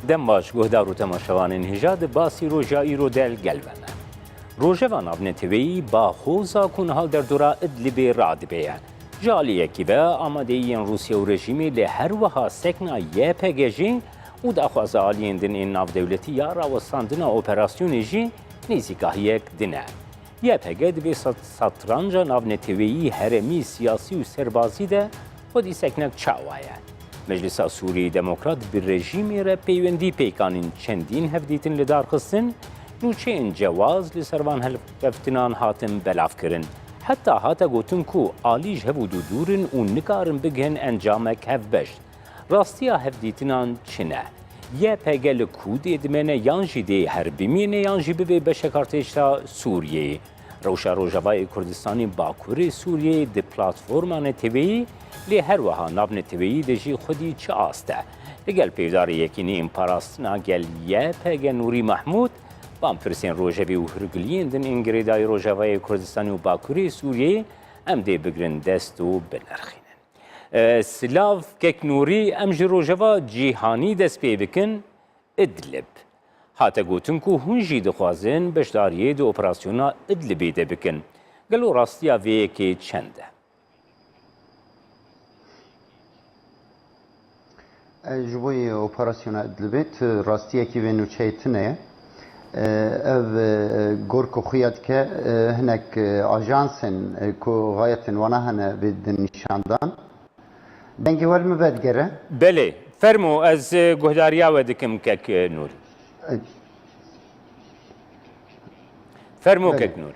دم باش گهدار و تماشاوانین هجاد باسی روژا ایرو دل گلبنه. روژوان ابنتوی با خوزا کن حال در دورا ادلبی راد بیه. جالیه کی به آماده این روسیه و رژیمی لهر وها سکنا یه پگجین و داخواز آلیین دن این ناو دولتی یا راوستاندن اپراسیونی جی نیزیکاهیک دنه. یه پگد به ساترانجا ناونتوی هرمی سیاسی و سربازی ده خودی سکنک چاوایه. مجلس سوری دموکرات bir rejimi re peyvendi peykanın çendin hevditin li darxistin nûçeyên cewaz li servan helftinan hatin belaf kirin. Heta hata gotin ku alî ji hev û dûdûrin û nikarin bigihên encamek hevbeş. Rastiya hevdîtinan çi ne? YPG li Kûdê dimene yan jî dê herbimînê yan jî bibe beşekartêşta Sûriyeyê. Rewşa Rojavayê Kurdistanê Bakurê Sûriyeyê di platforma neteweyî لی هر وها ناو نتویی دجی خودی چه آسته لگل پیدار یکینی این پاراستنا گل یه پگ نوری محمود بام فرسین روژوی و هرگلین دن انگریدای روژوای کردستانی و باکوری سوریه ام دی بگرن دست و بنرخینن سلاف کک نوری ام جی روژوا جیهانی دست پی بکن ادلب حتی گوتن که هنجی دخوازن بشداریه دو اپراسیونا ادلبی ده بکن گلو راستیا وی که چنده جوی اپراسیون ادلبیت راستیه کی و نوچیتنه اف گورک خویاد که هنک آژانسن کو غایتن ونهنه بد نشاندان دنگی ول مبادگره بله فرمو از گهداریا ودکم کک نور فرمو کک نور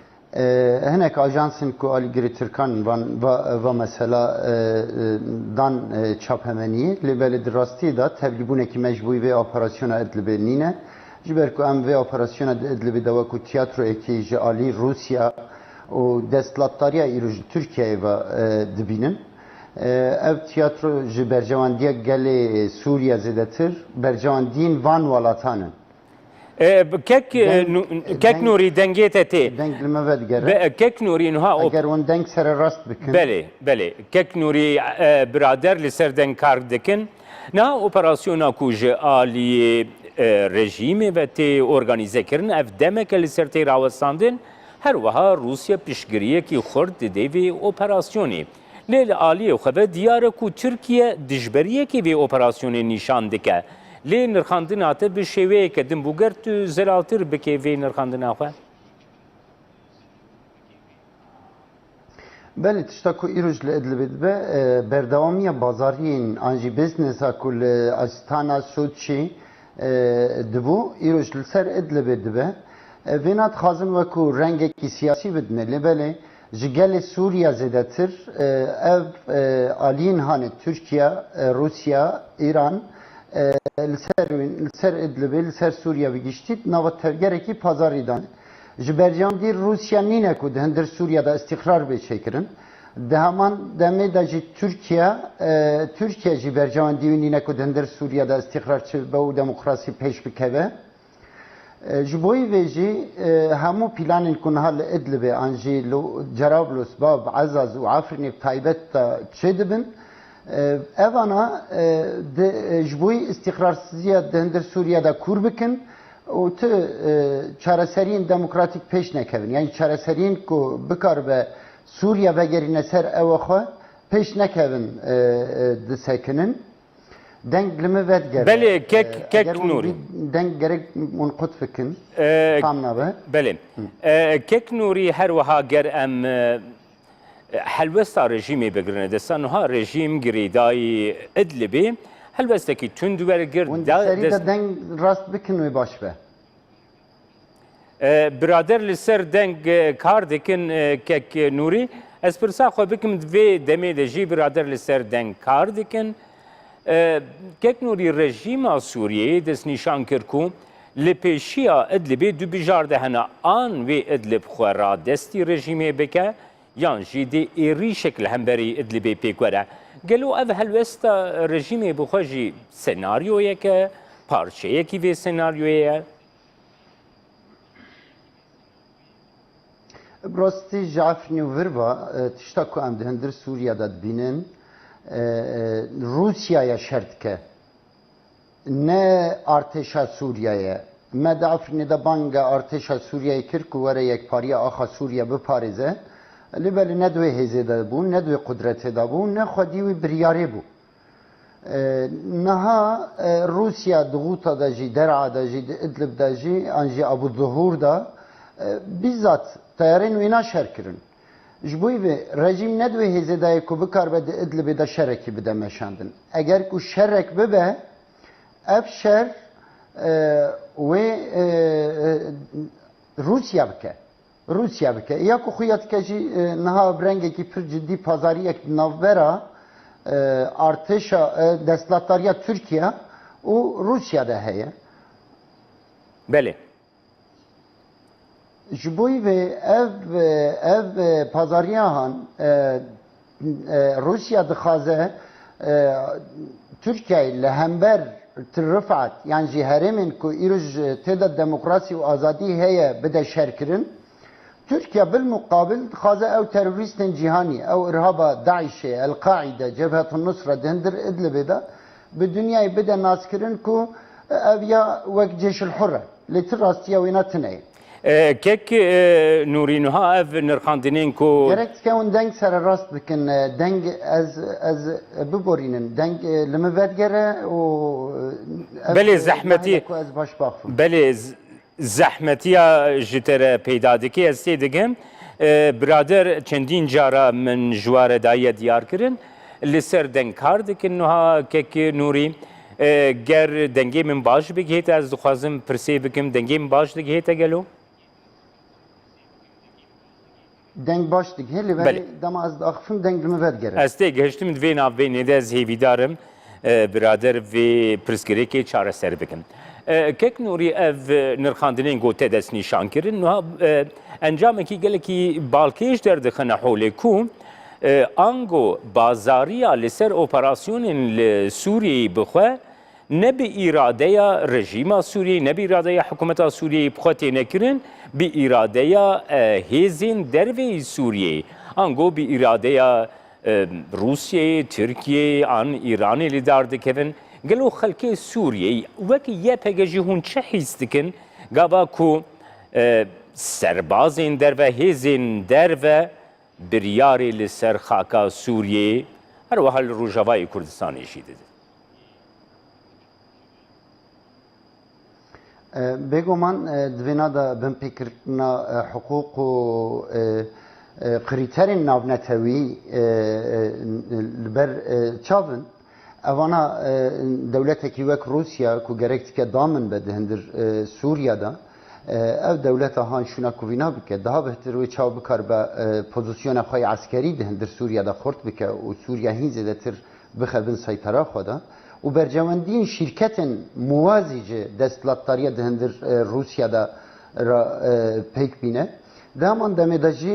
هناك اجانسن کو الگری ترکان و مثلا دان چاپ همانی لبل دراستی دا تبلیغونه کی مجبوری و اپراسیون ادلبی نینه جبر کو ام و اپراسیون ادلبی دا کو تئاترو کی جالی روسیا و دستلاتاریا ایروج ترکیه و دبینن ev tiyatro ji bercevandiya gelê Sûriye zêdetir bercevandiyên van welatanın kek nurî dengê te tê deng li me vedigere kek nurî niha eger wan deng sere rast bikin belê kek nurî birader li ser deng kar dikin niha operasyona ku ji aliyê rejîmê ve tê organize kirin ev demeke li ser tê rawestandin her wiha Rusya piştgiriyekî xurt dide vê operasyonê lê li aliyê xwe diyar ku Tirkiye dijberiyekî vê operasyonê nîşan dike lê nirxandina te bi şêweyeke din bûger tu zêlatir bike vê nirxandina xwe Belê tişta ku îroj li Idlibê dibe berdewamiya bazariyên an jî biznesa ku li Astana Soçî dibû îroj li ser Idlibê dibe vê nadixwazin wekû rengekî siyasî bidine lê belê ji gelê Sûriya zêdetir ev aliyên hanê Tirkiye, Rusya, İran li ser Idlibê li ser Sûriya vigiştît nava tevgerekî pazarî dan ji bercandî Rusya nîne ku di hindir Sûriyada istixrar bê çêkirin di heman demê de jî Tirkiye jî bercandî wî nîne ku di hindir Sûriyada istixrar çibe û demokrasî pêş bikeve ji bo vê jî hemû planên ku niha li Idlibê an jî Cerablos, Bab, Ezaz û Afrînê taybet da çê dibin evana ji bo istixrarsizîya di hindir Sûriyada kûr bikin û tu çareseriyên demokratîk pêş nekevin yani çareseriyên ku bikaribe Sûriya vegerîne ser ewa xwe pêş nekevin disekinin deng li me vedgere belê kek nurî deng gerek ûn qut fikin tam nabe belê kek nurî her wiha ger em helwesta rejîmê bigirine desta niha rejîm girêdayî Idlibê helwestekî tund wergir serî deng rast bikin wê baş be birader li ser deng kar dikin kek nurî ez pirsa xwe bikim vê demê de jî birader li ser deng kar dikin kek nurî rejîma Sûriyeyê destnîşan kir ku li pêşiya Idlibê du bijar de hene an vê Idlib xwe radestî rejîmê bike yan jî dê êrîşek li hemberî Idlibê pêk were gelo ev helwesta rejîmê bi xwe jî senaryoyeke parçeyekî vê senaryoye Rastî ji Efrînê û Virva tişta ku em di hindir Sûriyada dibînin Rusya'ya şer dike نه ارتشا سوریه مد افرین دا بانگ ارتشا سوریه کرد وره یک پاری آخا سوریه بپارزه لبلی ندوی هزه دا بون ندوی قدرت دا بون نه خودیوی بریاره بون نها روسیا ضغوطا دا جی درعا دا جی ادلب دا جی انجی ابو ظهور دا bizzat tayarın wina şer kirin. Ji bo vê rejim nedwê hêzedayê ku bikar be di Idlibê de şerekî bide meşandin. Eger ku şerek bibe, ev şer wê Rusya bike. Rusya bike. Ya ku xuya dike jî niha rengekî pir ciddî pazariyek di navbera artêşa desthilatdariya Türkiye û Rusya'da heye. Belê. Ji bo vê ev pazariyahan Rusya dixwaze Türkiye li hember Rifat yani jî herêmên ku îroj têda demokrasî û azadî heye bide şerkirin. Türkiye bil muqabil dixwaze ew terorîstên cîhanî, ew irhaba Daişê, El-Qaide, Cebhetun Nusra dindir Idlibê de bi dünyayê bide naskirin ku ev ya wek Ceşil Hurre. Lê tir rastiya wê ne tune. Kek nûrînha ev nirxandinên ku gerek dikewin deng sere rast bikin deng ez biborînin deng li min vedgere û belê zehmetî ez baş baxim belê zehmetiya ji te re peyda dike ez tê dikim birader çendîn cara min ji ware daye diyar kirin li ser deng kar dikin niha kek nûrî ger dengê min baş bigihête ez dixwazim pirsê bikim dengê min baş digihête gelo deng baş digihê li Belê. dema ez diaxivim deng li min vedgere Ez tê gehiştim divê navbênê de ez hêvîdarim birader vê pirsgirêkê çareser bikim. Kek nûrî ev nirxandinên gote dest nîşan kirin niha encamekî gelekî balkêj derdixine holê ku ango bazariya li ser operasyonên li Sûriyeyê bixwe ne bi îradeya rejîma Sûriyeyê ne bi îradeya hikûmeta Sûriyeyê bixwe tê nekirin bi îradeya hêzên derveyî Sûriyeyê ango bi îradeya Rusyayê, Tirkiyeyê an İranê li dar dikevin gelo xelkê Sûriyeyê wekî YPG jî hûn çi hîs dikin gava ku serbazên derve hêzên derve biryarê li ser xaka Sûriyeyê her wiha li Rojavayê Kurdistanê jî didin. Bêguman divêna da binpêkirina hiqûq û krîterên navnetewî li ber çavin evana dewletekî wek Rusya ku gerek dike damin be di hindir Sûriyada ev dewleta han şuna ku vîna bike daha behtir wê çav bikar be pozisyona xwe askerî di hindir Sûriyada xurt bike û Sûriya hîn zêdetir bixebin seytera xwe de û bercewendiyên şîrketên muwazî ji desthilatdariya di hindir Rusyada ra pêk bîne. Deman demê de jî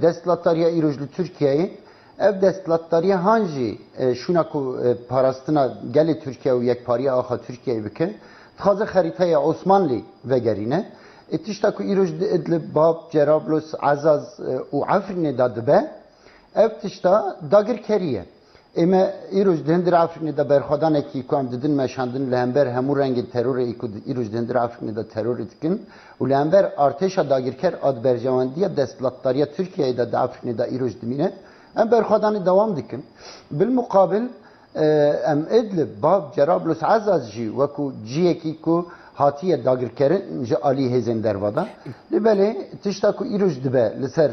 desthilatdariya îroj li Tirkiyeyê ev desthilatdariya han jî şuna ku parastina gelê Tirkiye û yekpariya axa Tirkiyeyê bike dixwaze xerîteya Osmanlî vegerîne. Tişta ku îroj di Idlib, Bab, Cerablos, Azaz û Efrînê de dibe ev tişta dagirkeriye. Eme îroj di hindir Efrînê de berxwedanekî ku em didin meşandin li hember hemû rengên terorê ku îroj di hindir Efrînê de terorê dikin û li hember artêşa dagirker ad bercewendiya desthilatdariya Tirkiyeyê de di Efrînê de îroj dimîne em berxwedanê dewam dikin. Bil muqabil em Idlib, Bab, Cerablos, Azaz jî wekû ciyekî ku hatiye dagirkerin ji alî hêzên derve de. Li belê tişta ku îroj dibe li ser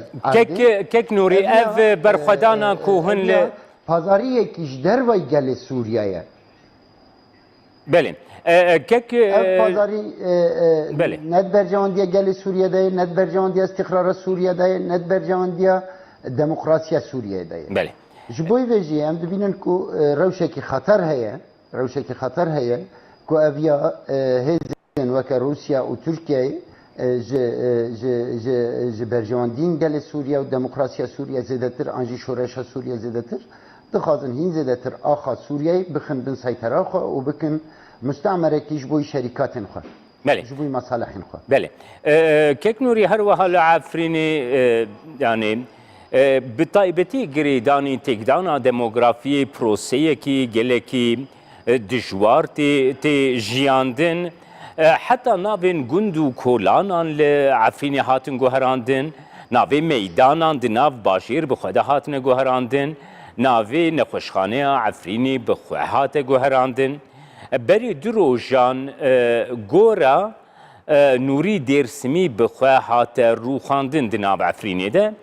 Kek nûrî ev berxwedana ku hûn li pazariyekî ji derveyê gelê Sûriyeye. Belê. Kek Ev pazarî Belê. net bercewendiya gelê Sûriye'de, net bercewendiya istiqrara Sûriye'de, net bercewendiya demokrasiya Sûriye'de. Belê. Ji bo vê jî em dibînin ku rewşekî xeter heye, ku ev ya hêzên weke Rusya û Tirkiyeyê ji bercewendiyên gelê Sûriye û demokrasiya Sûriye zêdetir an jî şoreşa Sûriye zêdetir dixwazin hîn zêdetir axa Sûriyeyê bixin bin seytera xwe û bikin müstemerekî ji bo şerîkatên xwe. Belê. Ji bo masalehên xwe. Belê. Kek nûrî her wiha li Efrînê yani bi taybetî girêdanî têkdana demografiyê proseyekî gelekî دجوار تی جیاندن حتی ناوین گند و کولانان لعفرینی هاتن گوهراندن ناوی میدانان دی ناو باشیر بخوده هاتن گوهراندن ناوی نخوشخانه عفرینی بخواه هات گوهراندن بری دروژان گورا نوری درسمی بخواه هات روخاندن دی ناو عفرینی ده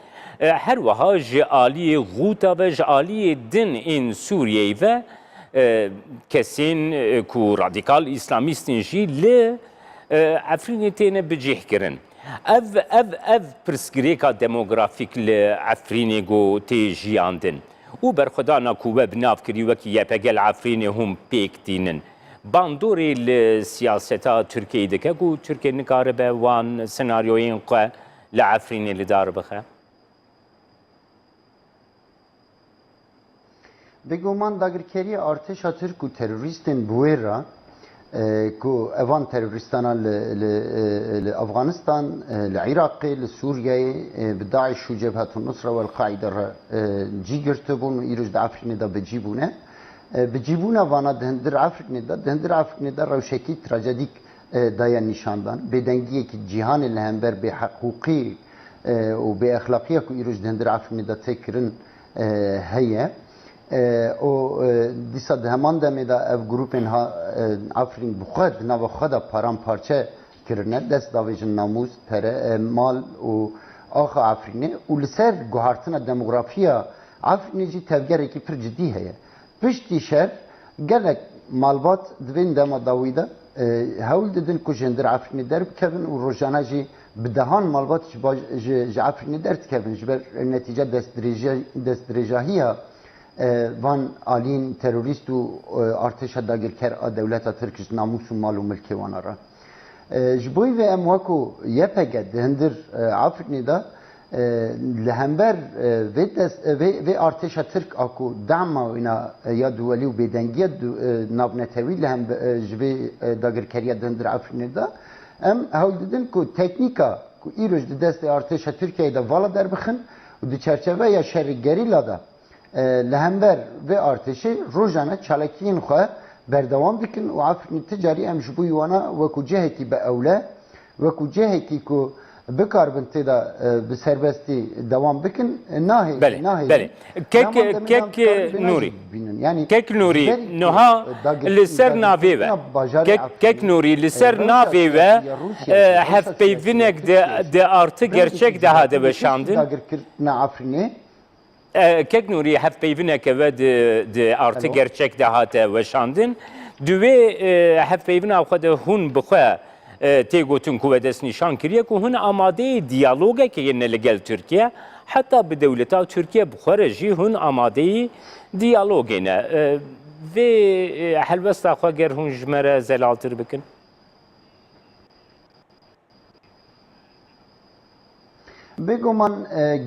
هر وها جعالی غوتا و جعالی دن این سوریه و کسین کو رادیکال اسلامیستین جی ل عفرینی تینه بجیح کرن اف پرسکریکا دموگرافیک ل عفرینی گو تی جیاندن او برخدانا کو وب ناف کری وکی یپگل عفرینی هم پیکتینن باندوری ل سیاستا ترکیه دکه گو ترکیه نکاره به وان سناریوین قه لعفرینی لدار بخه بگومان داگرکری ارتشا ترک و تروریستین بویرا کو اوان تروریستانا لافغانستان لعراق لسوريا بداعش وجبهة النصرة والقاعدة جي گرتبون و ایروش دعفرین دا بجيبونه بجيبونه وانا دهندر عفرین دا روشکی تراجدیک دایا نشاندان بدنگیه که جهان الهمبر به حقوقی و به اخلاقیه که ایروش دهندر عفرین دا تکرن هیه او دیسا همان دمی دا اف گروپین ها عفرین بخود نو خود پارام پارچه کرنه دست داویجن ناموز پره مال و آخا عفرینه و لسر گوهارتن دموگرافیا عفرینه جی تفگره که پر جدی هیه پشتی شر گلک مالبات دوین دما داویده هول ددن که جندر عفرینه در بکبن و روزانه جی بدهان مالبات جی عفرینه در تکبن جبر نتیجه دست درجاهی وان آلین تروریست و ارتش داگرکر دولت ترکش ناموس و مال و ملکی وانا را جبوی و امواکو یپگه دهندر عفرینی دا لهمبر و ارتش ترک اکو دعم اینا یا دولی و بدنگی نابنتوی لهم جبوی داگرکری دهندر عفرینی دا ام هول دیدن که تکنیکا که ایروش دست ارتش ترکیه دا والا در بخن و دو چرچوه یا شرگری لادا لهمبر و ارتشی روزانه چالکین خو بردوام بکن و عفرین تجاری ام جبوی وانا وکو جهتی به اوله وکو جهتی کو بکار بنتی دا به سربستی دوام بکن ناهی بله کک نوری یعنی کک نوری نها لسر ناوی و کک نوری لسر ناوی و هف پیونک ده ارت gerçek daha da beşandın عفرینه کک نوری هف پیونه که و د ارت gerçek daha da beşandın دوی هف پیونه خود هون بخوا تیگوتن کو دست نشان کریه که هون آماده دیالوگه که ینه لگل ترکیه حتی به دولتا ترکیه بخوره جی هون آماده دیالوگه نه و حلوستا خواه گر هون جمره زلالتر بکن بگو من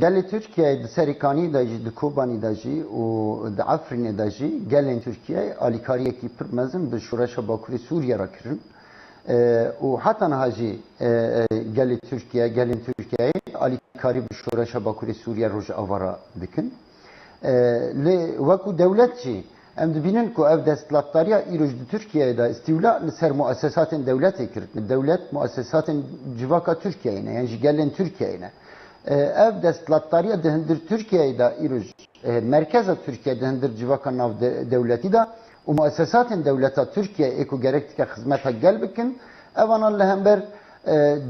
گل ترکیه سریکانی داجی دکوبانی داجی و دعفرین داجی گل ترکیه آلیکاریه کی پرمزن به شورش باکوری سوریه را کرن و حتی نهاجی گل ترکیه آلیکاری به شورش باکوری سوریه روش آوارا دکن وکو دولت چی ام دبینن که اف دستلاتاریا ایروش د ترکیه دا استیولا لسر مؤسسات دولتی کرد دولت مؤسسات جواکا ترکیه اینه یعنی گلن ترکیه اینه ev destlattarıya dehendir Türkiye'yi da iruj merkeza Türkiye dehendir civaka nav devleti da o muassesatın devleta Türkiye eko gerektike hizmete gel bikin evan Allah'ın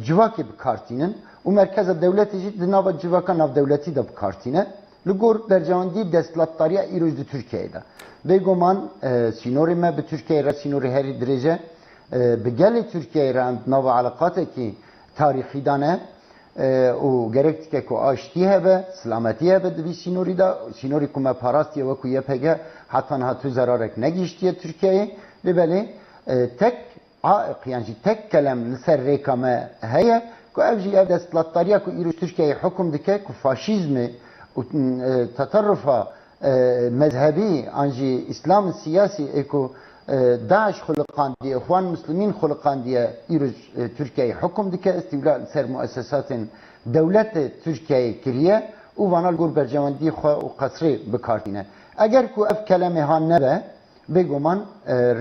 civaki bir kartinin o merkeza devleti dinava civaka nav devleti da bir kartine Lugor bercavandi destlattarıya iruj Türkiye'yi da begoman sinori me bi Türkiye ra sinori heri derece begeli Türkiye ra nava alakate ki tarihi dane و گرفت که آشتی هبه سلامتی هبه دوی سینوری دا سینوری کمه پاراستی و کویه پگه حتی نه تو زرارک نگیشتیه ترکیه لبله تک عائق یعنی تک کلم لسر ریکامه هیه که اوجی او دستلاتاریا که ایروش ترکیه حکم دکه که فاشیزم و تطرف مذهبی انجی اسلام سیاسی اکو داعش خلقان diye, Ekhwan Müslümin خلقان diye İruj Türkiye'yi hüküm dike istivlal ser muassesatın devlet Türkiye'yi kiriye u vanal gur bercavandi xwe u qasri bikartine. Eğer ku ev kelame han nebe بگومان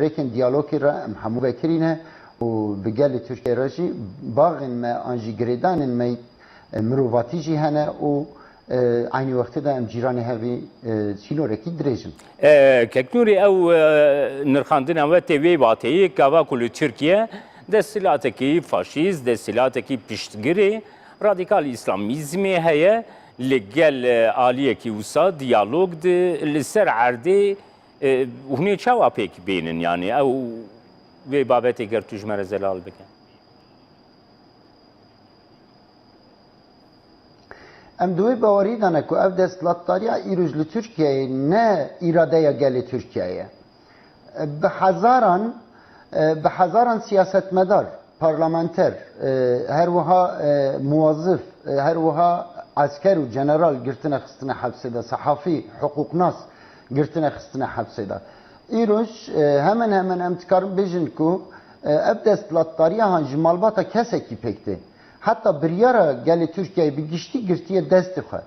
ریکن دیالوگی را همو بکرینه و بگل ترکیه را جی باغن ما آنجی گریدان می مروواتی جی هنه و aynı vakti de em ciranê hevî çînorekî dirêjin. Keknûrê ew nirxandina we tê wê wateyê kava ku li Tirkiye desthilatekî faşîst, desthilatekî piştgirê radikal İslamîzmê heye li gel aliyekî wisa diyalog di li ser erdê hûnê çawa pêk bênin yani ew vê babetê ger tu ji me re zelal bike. Em دوی باوری دانه که ev desthilatdariya îroj li Tirkiyeyê ne îradeya gelê Tirkiyeyê. Bi hezaran siyasetmedar, parlamenter, her wiha muwazzif, her wiha asker û general girtine xistine hepsê de, sehafî, hukuknas girtine xistine hepsê de. Îroj hemen hemen em dikarin bêjin ku ev desthilatdariya han ji malbata kesekî pêk tê. Hatta biryara gelê Türkiye'ye bir giştî girtiye destê xwe.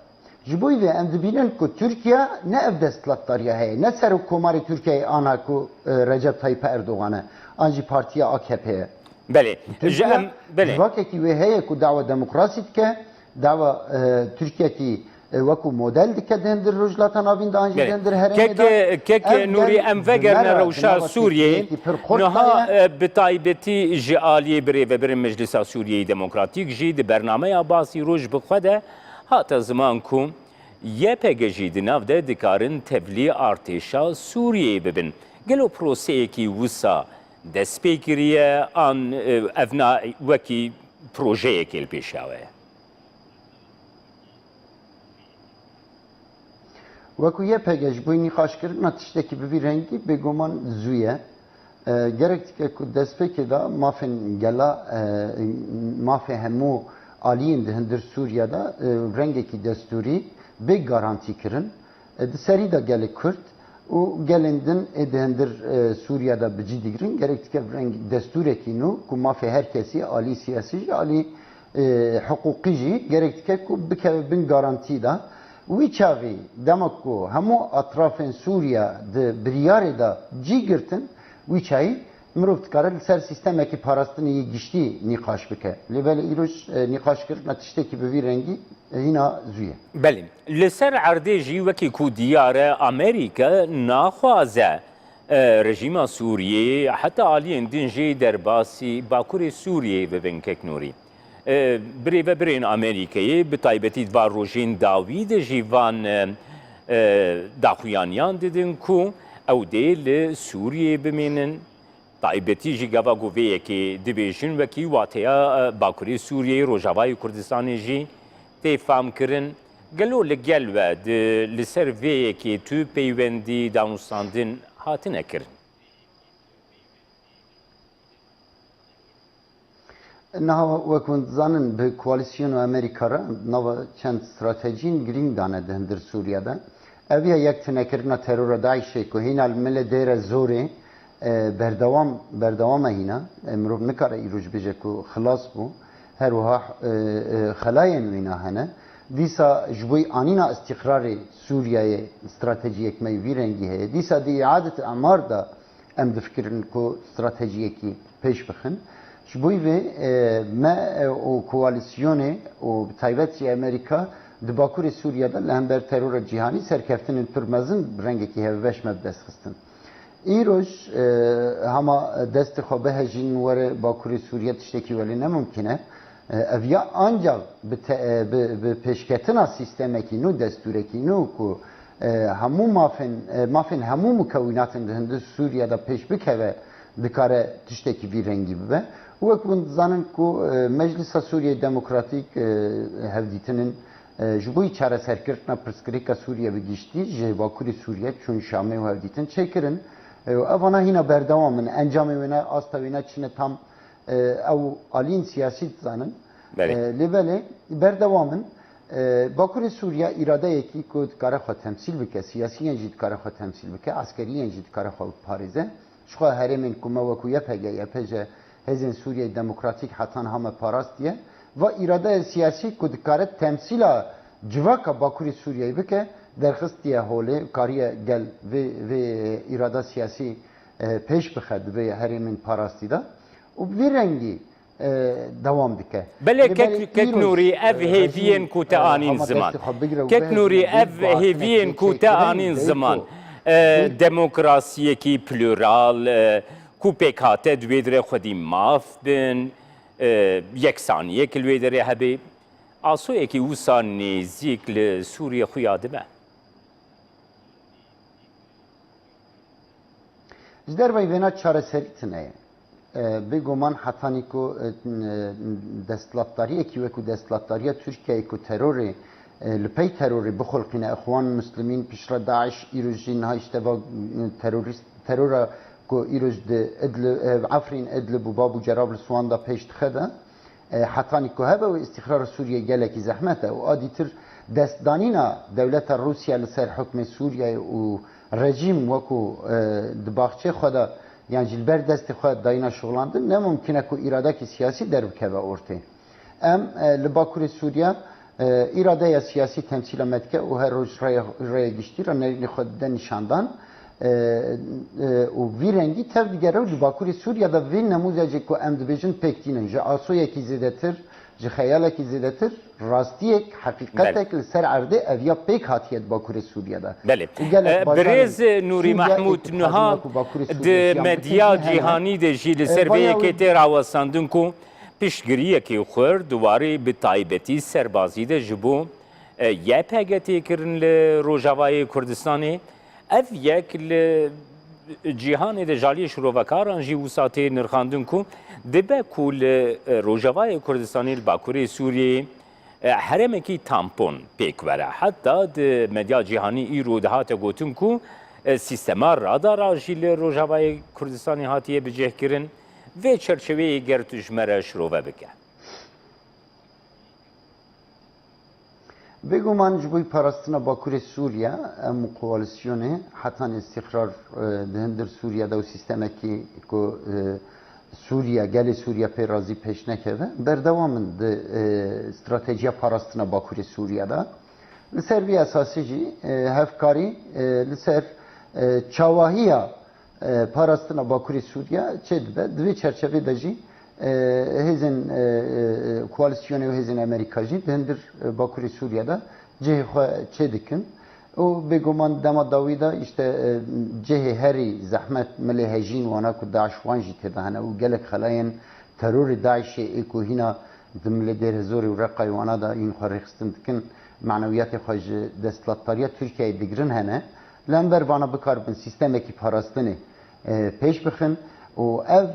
Ji bo vê em dibînin ku Türkiye ne ev desthilatdariya heye, ne serokkomarê Türkiye'ye ana ku Recep Tayyip Erdoğan'e, an jî partiya AKP'ye. Belê. Ji em belê. Vakekî wê heye ku dawa demokrasî dike, dawa Türkiye'kî وکو مدل دکه دندر رجلات نابین دانجی دندر هرمی دا کک نوری ام وگرن روشا سوریه نها بتایبتی جالی بری و بری مجلس سوریه دموکراتیک جی دی برنامه باسی روش بخوده هات زمان کم یه پگجی دی ناو ده دکارن تبلی ارتشا سوریه ببین گلو پروسه کی وسا دسپیکریه آن افنا وکی پروژه کل پیشاوه وەکو یە پێگەش بووی نیخاشکردنا تشتێکی ببی ڕەنگی بێگومان زوویە گەرێک دیکە ku destpêkê da mafên gela mafê hemû aliyên di hindir Sûriyada rengekî destûrî bê garantî kirin di serî de gelê Kurd û gelên din ê di hindir Sûriyada bicî digirin gerek dike reng destûrekî nû ku mafê her kesî alî siyasî jî alî hukukî jî gerek dike ku bikeve bin garantî da وی چاوی دمک کو همو اطرافین سوریا د بریاره دا جی گرتن وی چای مروفت کار سر سیستمی که پاراستنی گشتی نقاش بکه لیبل ایروش نقاش کرد نتیجه کی به رنگی هینا زویه بله لسر عرضه جی وکی کو دیاره امریکا ناخوازه رژیم سوریه حتی عالی اندین جی در باسی باکور سوریه و بنکک نوری بری و برین امریکایی به تایبتی با روژین داوید جیوان داخویانیان دیدن کو او دیل سوریه بمینن تایبتی جی گوا گویه که دبیشن وکی واتیا باکوری سوریه روجاوای کردستان جی تفهم کرن گلو لگل و لسر ویه که تو پیوندی دانستاندن هاتنه کرن نها وکن زنن به کوalisyون امریکا را نوا چند استراتژین گرینگ دانه دهندر سوریادا اویا یک تنکرنا ترور داعش کو هینا المل دیر زوری بردوام هینا امروز نکاره ایروج بجه کو خلاص بو هر وها خلاین وینا هنه دیسا جبوی آنینا استقرار سوریه استراتژیک می ویرنگی هه دیسا دی اعاده اعمار دا ام دفکرن کو استراتژیکی پیش بخن شبوی و ما و کوalisyonu و تایبتی امریکا دباکور سوریه دا لهمبر ترور جهانی سرکفتن پرمزن رنگی هفوش مبدس خستن ایروش هما دست خوابه هجین وره باکور سوریه تشتکی ولی نممکنه اویا آنجا به پیشکتنا سیستمکی نو دستورکی نو که همو مافن همو مکوناتن ده سوریه دا پیش بکوه دکاره تشتکی وی رنگی ببه وەکوون زانن کو مجلس سوریه دموکراتیک هەفدیتنن ji bo çareserkirtina pirsgirêka Sûriye bi giştî ji Bakurê Sûriye çûn Şamê û hevdîtin çêkirin evana hîna berdewam in encamê wê ne asta wê ne çine tam ew alîn siyasî dizanin lêbelê berdewam in Bakurê Sûriye îradeyekî ku dikare xwe temsîl bike siyasîyên jî dikare xwe temsîl bike askeriyên jî dikare xwe biparêze ji xwe herêmên ku me wekû YPG YPJ Hezin Suriye Demokratik hatan hame parastiye ve irade siyasi ku dikaret temsila civaka Bakurê Sûriyeyê bike درخستیه هوله کاریه گل و اراده سیاسی پیش بخد و هریمین پاراستی دا و به رنگی دوام دکه بله کک نوری اف هیوین کوتا آنین زمان کک نوری اف هیوین کوتا آنین زمان دموکراسی کی پلورال کو پکاته دویدره خودی ماف بن یکسانیه که دویدره هبی آسویه که اوسا نزیک لسوریه خویاده به جدر وی وینا چاره سریتنه بگومان حتانی کو دستلاتاریه کی وکو دستلاتاریه ترکیه کو تروری لپی تروری بخلقین اخوان مسلمین پیشرا داعش ایروجی نها اشتباه ترورا کو ایروج عفرین ادلب و بابو جراب لسوان دا پیشت خده حتانی کو هبه و استقرار سوریه گلکی زحمته و آدیتر دستدانینا دولت روسیه لسر حکم سوریه و رژیم وکو دباغچه خدا yani jilber desti xwe dayına şoğlandı ne mümkün ku iradeki siyasi dervkeve ortaya. Li Bakurê Sûriya iradeya siyasi temsil metke û her roj raya giştî ra nerînê xwe de nîşandan û vî rengî tev digere li Bakurê Sûriyada vê nemûzecê ku em dibêjin pêk tînin ji asoyekî zêdetir ji xeyalekî zêdetir rastiyek hakîqetek li ser erdê ev ya pêk hatiye di Bakurê Sûriyada. Belê. Birêz Nûrî Mehmûd niha di medya cîhanî de jî li ser vê yekê tê rawestandin ku piştgiriyekê xwir diwarê bi taybetî serbazî de ji bo YPG kirin li Rojavayê Kurdistanê ev yek li cîhanê de jaliyê şirovekaran jî wisa tê nirxandin ku dibe ku li Rojavayê Kurdistanê li Bakurê Sûriyê heremekî tampon pêk were. Heta di medya cîhanî îro dihate gotin ku sîstema radara jî li Rojavayê Kurdistanê hatiye bicêhkirin vê çerçeveyê ger tu ji me re şirove bike. بگومان جبوی پاراستنا باکور سوریا ام کوالسیونه حتی استقرار دهندر سوریا دو سیستمی که سوریا گل سوریا پیرازی پیش نکرده بردوامن ده استراتژی پاراستنا باکور سوریا دا لسر بی اساسی جی هفکاری لسر چاواهیا پاراستنا باکور سوریا چه ده دوی چرچوه دجی hezin koalisyonu ve hezin Amerikacı dendir Bakuri Suriye'de cehhe çedikin o beguman dema davida işte cehhe heri zahmet melehejin wana ku Daesh wanji te dahne o gelek khalayen terör Daesh'e ku hina dimle der zori u raqay wana da in xarixstindikin maneviyat xaj destlattariya Türkiye digrin hene lember bana bikarbin sistemeki parastını peş bixin و اف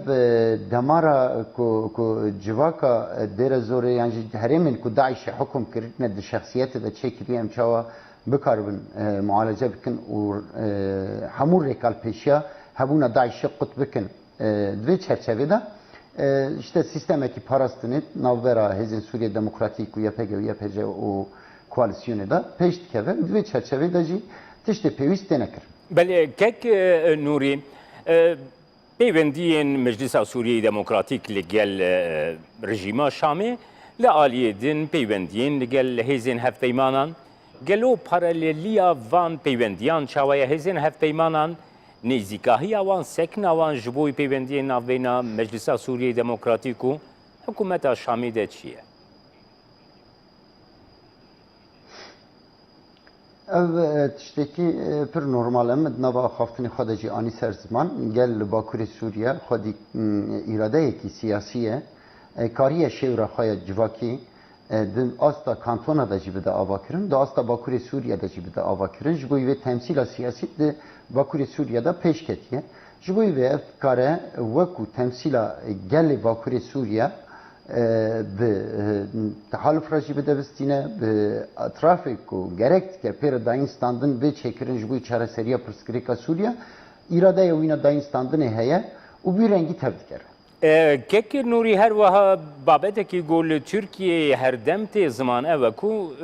دمارا کو جواکا دیر زوری یعنی هرمن کو داعش حکم کردن د شخصیت د چکلی ام چاوا بکاربن معالجه بکن و همون ریکال پیشیا هبونا داعش قط بکن دوی çerçevede işte sistemeki parastını navbera hezin Suriye Demokratik و YPG و YPG o koalisyonu da peştikeve دوی çerçevede ji tişte pevist denekir. Bel kek Nuri پیوندین مجلس سوریه دموکراتیک لگل رژیم شامی لعالیدین پیوندین لگل هزین هفتیمانان گلو پاراللیا وان پیوندیان چاوای هزین هفتیمانان نزیکاهی وان سکن وان جبوی پیوندین ناوینا مجلس سوریه دموکراتیک و حکومت شامی ده چیه؟ ev tiştekî pir normal em nava xaftinê xwe de jî anî ser ziman gel li Bakurê Sûriye xwedî îradeyekî siyasî ye kariye şêwra xwe ya civakî di asta kantona da jî bide avakirin di asta Bakurê Sûriye de jî bide avakirin ji bo vê temsîla siyasî di Bakurê Sûriye de pêş ketiye ji bo vê ev kare wekû temsîla gelê Bakurê Sûriye به تحالف راجی بده بستینه به اطرافی کو گرکت که پیر داینستاندن به چکرین جبوی چهار سریا پرسکریکا سوریا اراده یوینا داینستاندن هیا و bir rengi tebrik eder. Kek Nuri her vaha babeteki gol Türkiye her demte zaman evaku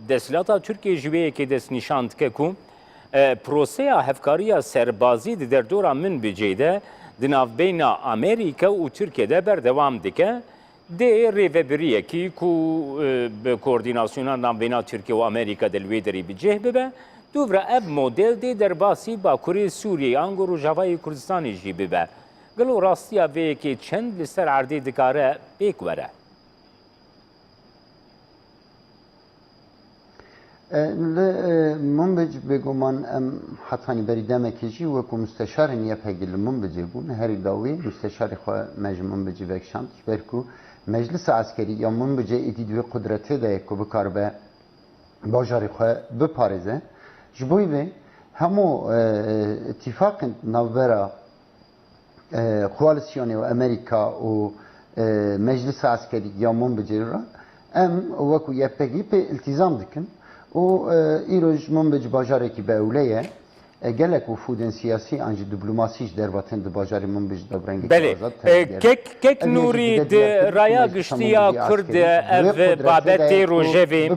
deslata Türkiye jüveye ke des nişant keku proseya hefkariya serbazî di derdora min biceyde dinav beyna Amerika u Türkiye'de berdevam dike de rêvebiriyê ki ku bi koordînasyona navbêna Tirkiye û Amerîka de li wê derê bicêh bibe دوورا اف مدل دی در باسی باکوری سوریه آنگو روجاوای کردستانی جی ببه گلو راستیا وی که چند لسر عردی دکاره بیک وره من بج بگمان ام حتانی بری دمکیجی و که مستشار نیه پیگل من بجی بون هری داوی مستشار خواه من بجی وکشاند برکو مجلس عسکری یا من بجی ایدی دوی قدرته ده که بکار به باجاری خواه بپارزه جبوی به همو اتفاق نوبرا کوالسیونی و امریکا و مجلس عسکری یا من بجی را ام وکو یه پیگی به التزام دکن و ایروز من بج باجاری که به اولیه گلک وفودن سیاسی انجی دیپلماسیش در وطن د باجاری من بج دبرنگی بله کک نوری د رایا گشتیا کرد اف بابت روجوی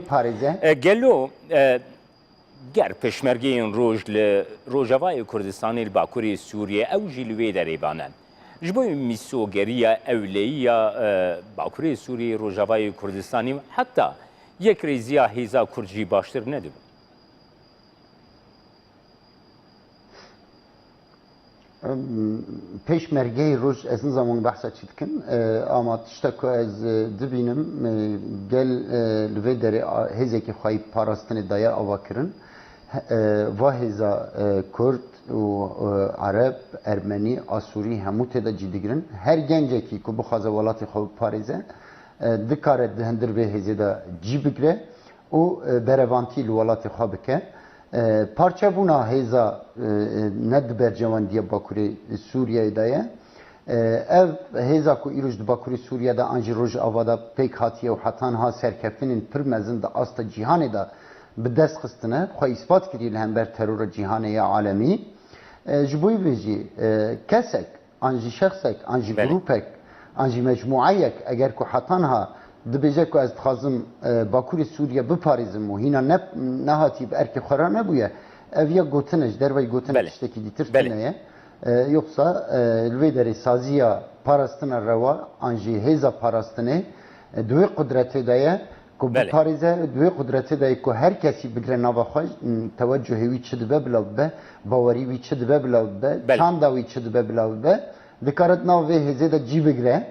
گلو گر پشمرگی این روجوای کردستانی باکوری سوریه او جلوی دریبانن جبوی میسوگریا اولیه باکوری سوریه روجوای کردستانی حتی یک ریزیا هیزا کرجی باشتر ندیب پشمرگی روز از این زمان بحثا چید کن اما تشتکو از دبینم گل لوی داره هزه که خواهی پاراستن دایا آوا کرن و هزا کرد و عرب ارمنی آسوری همو تدا جیدگرن هر گنجه که بخوازه ولات خواه پاریزه دکاره دهندر به هزه دا جی بگره و بروانتی لولات خواه بکه پارچه بونا هیزا ند برجواندی باکوری سوریه دایه ev hêza ku îroj di bakurê Sûriye de an jî roj ava da pêk hatiye û hetanha serkeftinên pir mezin di asta cîhanê de bi dest xistine xwe îspat kiriye li hember terora cîhanê ya alemî ji bo vê jî kesek an jî şexsek an jî grûpek an jî mecmuayek eger ku hetanha dibêje ku ez dixwazim bakurê Sûriye biparêzim û hîna nehatî bi erkê xwe re nebûye ev ya gotin e ji derveyê gotin tiştekî dîtir tune yoksa li derê saziya parastina rewa an jî hêza parastinê duê qudretê de ye ku biparêze duê qudretê de ye ku her kesî bigire nava xwe teweccühê wî çi dibe bila bibe bawerî wî çi dibe bila bibe çanda wî çi dibe bila bibe dikare nav vê hêzê de cî bigire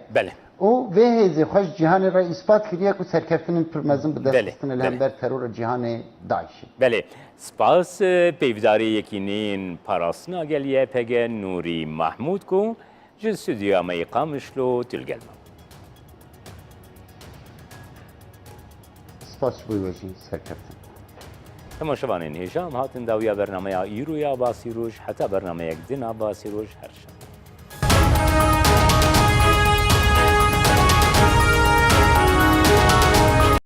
û vê hêzê xwe ji cîhanê re îspat kiriye ku serkeftinên pir mezin bi dest xistin li hember terora cîhanê Daişê. Belê. Spas peyvdarê yekînên parastina geliye pege Nûrî Mahmûd ku ji stûdyoya me yê Qamişlo tûlgelma. Spas ji bo wê jî serkeftin. Temaşevanên hêja em hatin dawiya bernameya îro ya Basîroj heta bernameyek din a Basîroj her şem.